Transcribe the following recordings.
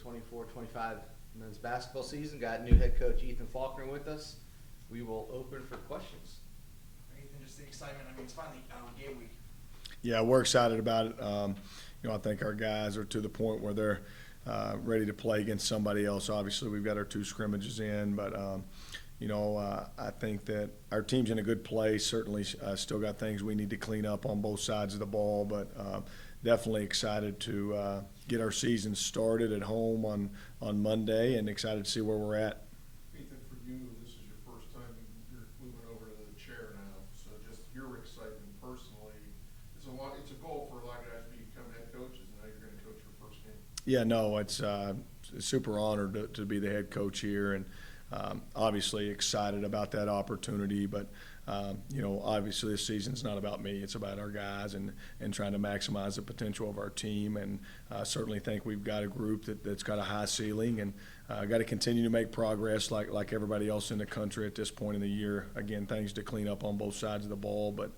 24-25 men's basketball season. Got new head coach Ethan Faulkner with us. We will open for questions. Ethan, just the excitement. I mean, it's finally game week. Yeah, we're excited about it. I think our guys are to the point where they're ready to play against somebody else. Obviously, we've got our 2 scrimmages in, but I think that our team's in a good place. Certainly, still got things we need to clean up on both sides of the ball, but definitely excited to get our season started at home on Monday, and excited to see where we're at. Ethan, for you, this is your first time you're moving over to the chair now, so just your excitement personally. It's a goal for a lot of guys to become head coaches, and now you're going to coach your first game. Yeah, no, it's super honored to be the head coach here, and obviously excited about that opportunity. But obviously this season's not about me; it's about our guys and trying to maximize the potential of our team. And certainly think we've got a group that's got a high ceiling, and got to continue to make progress like everybody else in the country at this point in the year. Again, things to clean up on both sides of the ball, but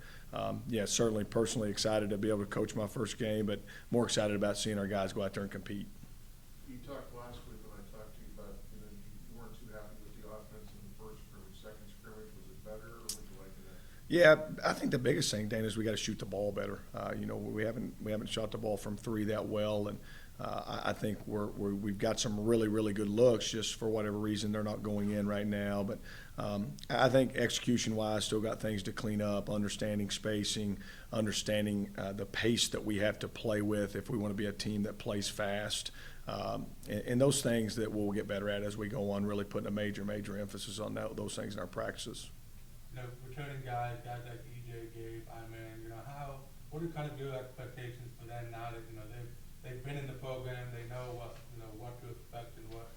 certainly personally excited to be able to coach my first game, but more excited about seeing our guys go out there and compete. You talked last week when I talked to you about you weren't too happy with the offense in the first scrimmage, second scrimmage. Was it better, or would you like that? Yeah, I think the biggest thing, Dana, is we got to shoot the ball better. We haven't shot the ball from 3 that well, and I think we've got some really good looks. Just for whatever reason, they're not going in right now. But I think execution-wise, still got things to clean up. Understanding spacing, understanding the pace that we have to play with if we want to be a team that plays fast. And those things that we'll get better at as we go on, really putting a major emphasis on those things in our practices. Returning guys like EJ, Gabe, what are kind of your expectations for them now that they've been in the program, they know what to expect and what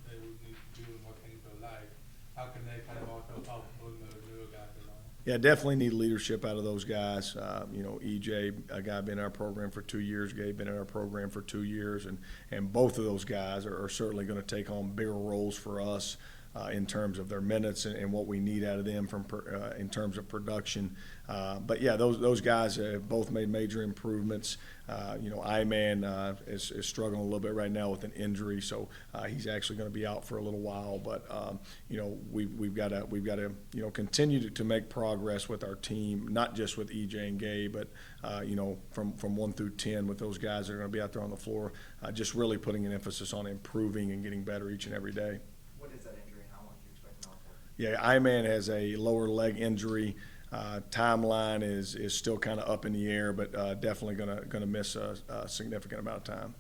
they would need to do and what things are like? How can they kind of also help bring those newer guys along? Yeah, definitely need leadership out of those guys. EJ, a guy been in our program for 2 years. Gabe been in our program for 2 years, and both of those guys are certainly going to take on bigger roles for us in terms of their minutes and what we need out of them in terms of production. But yeah, those guys have both made major improvements. I-Man is struggling a little bit right now with an injury, so he's actually going to be out for a little while. But we've got to continue to make progress with our team, not just with EJ and Gabe, but from 1 through 10 with those guys that are going to be out there on the floor. Just really putting an emphasis on improving and getting better each and every day. What is that injury, and how long do you expect him out for? Yeah, I-Man has a lower leg injury. Timeline is still kind of up in the air, but definitely gonna miss a significant amount of time.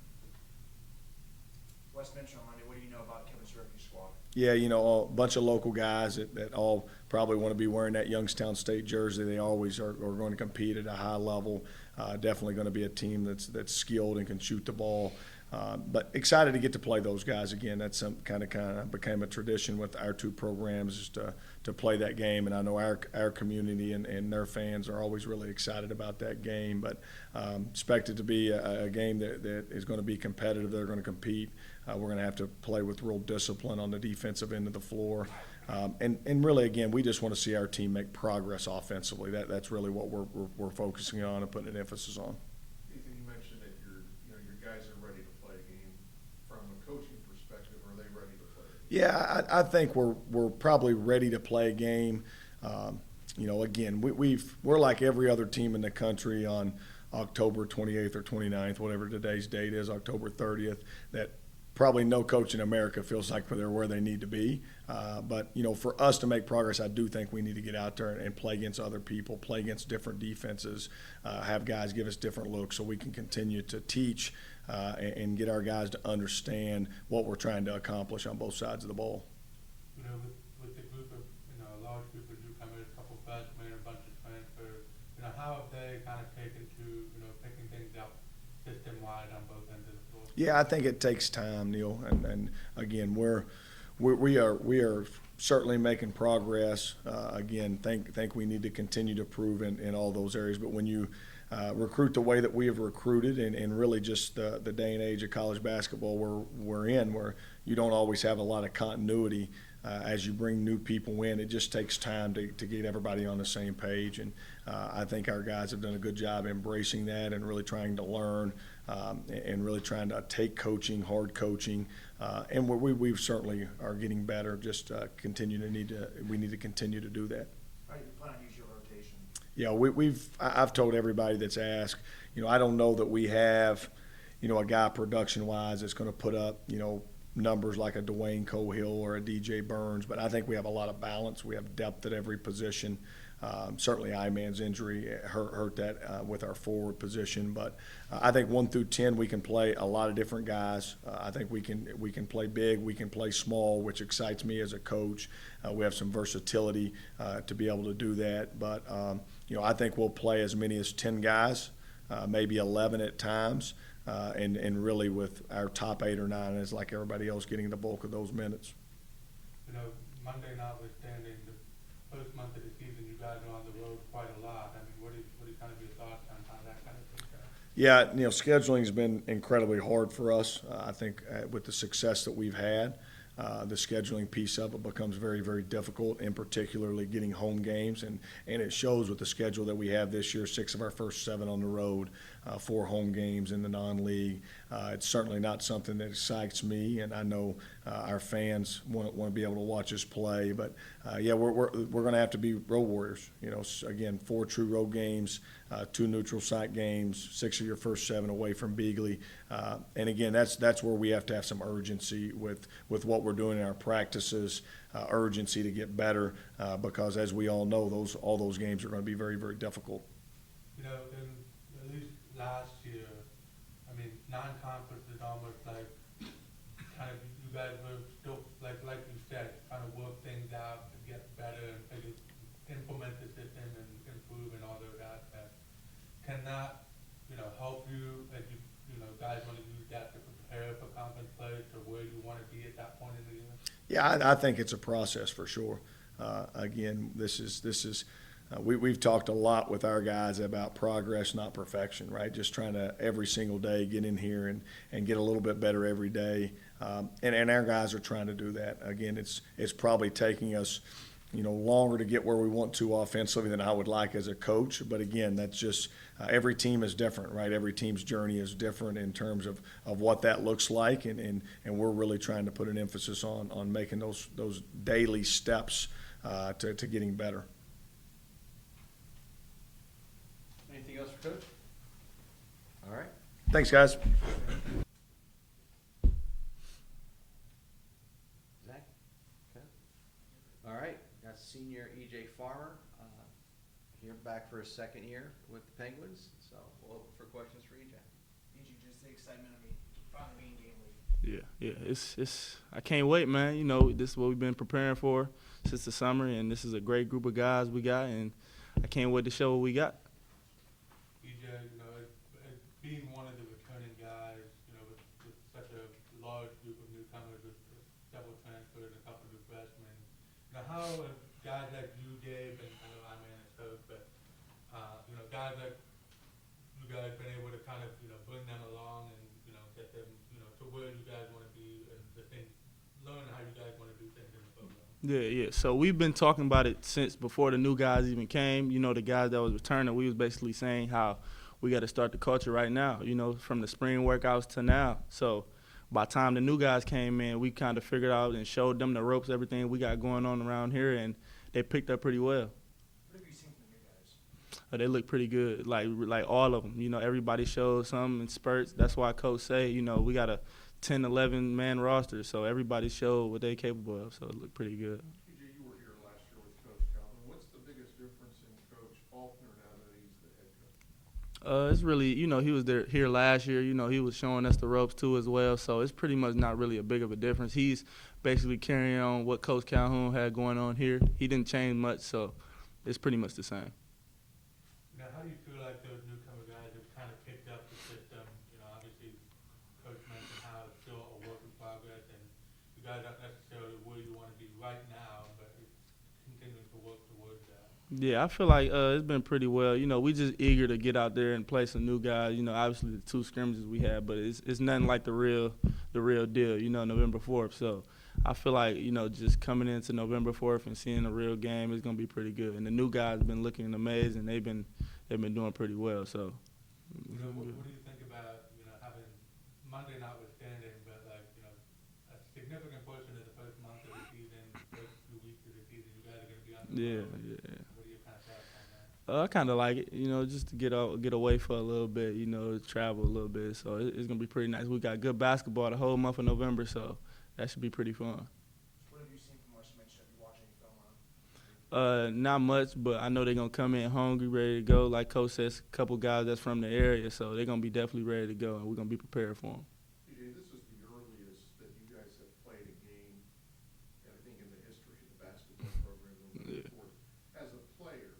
Westminster on Monday. What do you know about Kevin Soroki's squad? Yeah, a bunch of local guys that all probably want to be wearing that Youngstown State jersey. They always are going to compete at a high level. Definitely going to be a team that's skilled and can shoot the ball. But excited to get to play those guys again. That's some kind of became a tradition with our 2 programs, just to play that game. And I know our community and their fans are always really excited about that game. But expect it to be a game that is going to be competitive. They're going to compete. We're going to have to play with real discipline on the defensive end of the floor. And really, again, we just want to see our team make progress offensively. That's really what we're focusing on and putting an emphasis on. Ethan, you mentioned that your guys are ready to play a game. From a coaching perspective, are they ready to play a game? Yeah, I think we're probably ready to play a game. Again, we're like every other team in the country on October 28th or 29th, whatever today's date is, October 30th, that probably no coach in America feels like they're where they need to be. But for us to make progress, I do think we need to get out there and play against other people, play against different defenses, have guys give us different looks so we can continue to teach and get our guys to understand what we're trying to accomplish on both sides of the ball. With the group of, a large group of newcomers, a couple freshmen, a bunch of transfers, how have they kind of taken to, picking things up system-wide on both ends of the floor? Yeah, I think it takes time, Neil, and again, we are certainly making progress. Again, think we need to continue to prove in all those areas. But when you recruit the way that we have recruited, and really just the day and age of college basketball we're in, where you don't always have a lot of continuity as you bring new people in, it just takes time to get everybody on the same page. And I think our guys have done a good job embracing that and really trying to learn and really trying to take coaching, hard coaching, and we certainly are getting better. Just we need to continue to do that. How do you plan on using your rotation? Yeah, I've told everybody that's asked, I don't know that we have, a guy production-wise that's going to put up, numbers like a Dwayne Cohill or a DJ Burns, but I think we have a lot of balance. We have depth at every position. Certainly Iman's injury hurt that with our forward position, but I think 1 through 10 we can play a lot of different guys. I think we can play big, we can play small, which excites me as a coach. We have some versatility to be able to do that, but I think we'll play as many as 10 guys, maybe 11 at times, and really with our top 8 or 9 as like everybody else getting the bulk of those minutes. Monday notwithstanding, the first month of the season, you guys are on the road quite a lot. I mean, what are kind of your thoughts on how that kind of thing goes? Yeah, scheduling's been incredibly hard for us. I think with the success that we've had, the scheduling piece of it becomes very, very difficult, and particularly getting home games. And it shows with the schedule that we have this year, 6 of our first 7 on the road, 4 home games in the non-league. It's certainly not something that excites me, and I know our fans want to be able to watch us play. But, yeah, we're going to have to be road warriors. Again, 4 true road games, 2 neutral site games, 6 of your first 7 away from Beagley. And, again, that's where we have to have some urgency with what we're doing in our practices, urgency to get better, because as we all know, all those games are going to be very, very difficult. In at least last year, I mean, non-conference is almost like kind of you guys were still, like you said, trying to work things out to get better and implement the system and improve in all those aspects. Can that, help you as you guys want to use that to prepare for conference play to where you want to be at that point in the year? Yeah, I think it's a process for sure. Again, this is we've talked a lot with our guys about progress, not perfection, right? Just trying to every single day get in here and get a little bit better every day. And our guys are trying to do that. Again, it's probably taking us, longer to get where we want to offensively than I would like as a coach. But again, that's just every team is different, right? Every team's journey is different in terms of what that looks like, and we're really trying to put an emphasis on making those daily steps to getting better. Anything else for Coach? All right. Thanks, guys. Zach? Okay. All right. Got senior EJ Farmer here back for his 2nd year with the Penguins. So we'll open for questions for EJ. EJ, just the excitement, finally being game week. Yeah, it's I can't wait, man. This is what we've been preparing for since the summer, and this is a great group of guys we got, and I can't wait to show what we got. EJ, being one of the returning guys, with such a large group of newcomers, with several transfers and a couple of freshmen, how have guys like you, Gabe, and I know Iman is hurt, but guys like you guys been able to kind of bring them along and get them to where you guys want to be and learn how you guys want to do things in the program. Yeah. So we've been talking about it since before the new guys even came. The guys that was returning, we was basically saying how we got to start the culture right now, from the spring workouts to now. So by the time the new guys came in, we kind of figured out and showed them the ropes, everything we got going on around here, and they picked up pretty well. What have you seen from the new guys? They look pretty good, like all of them. Everybody shows some in spurts. That's why Coach say, we got a 10, 11-man roster, so everybody showed what they're capable of, so it looked pretty good. EJ, you were here last year with Coach Calvin. What's the biggest difference in Coach Faulkner now that he's the head coach? It's really, he was here last year. He was showing us the ropes too as well, so it's pretty much not really a big of a difference. He's basically carrying on what Coach Calhoun had going on here. He didn't change much, so it's pretty much the same. How do you feel like those newcomer guys have kind of picked up the system? Obviously, Coach mentioned how it's still a work in progress, and you guys aren't necessarily where you want to be right now, but it's continuing to work towards that. Yeah, I feel like it's been pretty well. We just eager to get out there and play some new guys. Obviously the 2 scrimmages we had, but it's nothing like the real deal. November 4th. So I feel like just coming into November 4th and seeing a real game is gonna be pretty good. And the new guys have been looking amazing. They've been doing pretty well. So. What do you think about how significant portion of the first month of the season, first 2 weeks of the season, you guys are gonna be on the Yeah, road. yeah. What are your kind of thoughts on that? I kind of like it, you know, just to get out, get away for a little bit, you know, travel a little bit. So it's gonna be pretty nice. We got good basketball the whole month of November, so that should be pretty fun. What have you seen from us? You mentioned that you watching film on. Not much, but I know they're gonna come in hungry, ready to go. Like Coach says, a couple guys that's from the area, so they're gonna be definitely ready to go, and we're gonna be prepared for them. PJ, this is the earliest that you guys have played a game, I think, in the history of the basketball program. Yeah. As a player,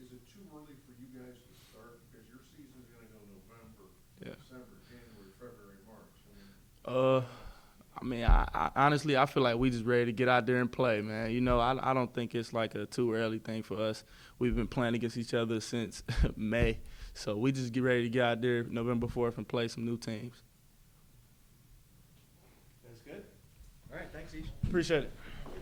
is it too early for you guys to start? Because your season's gonna go November, Yeah. December, January, February, March. I mean, I honestly, I feel like we just ready to get out there and play, man. You know, I don't think it's like a too early thing for us. We've been playing against each other since May, so we just get ready to get out there November 4th and play some new teams. That's good. All right, thanks, Ish. Appreciate it.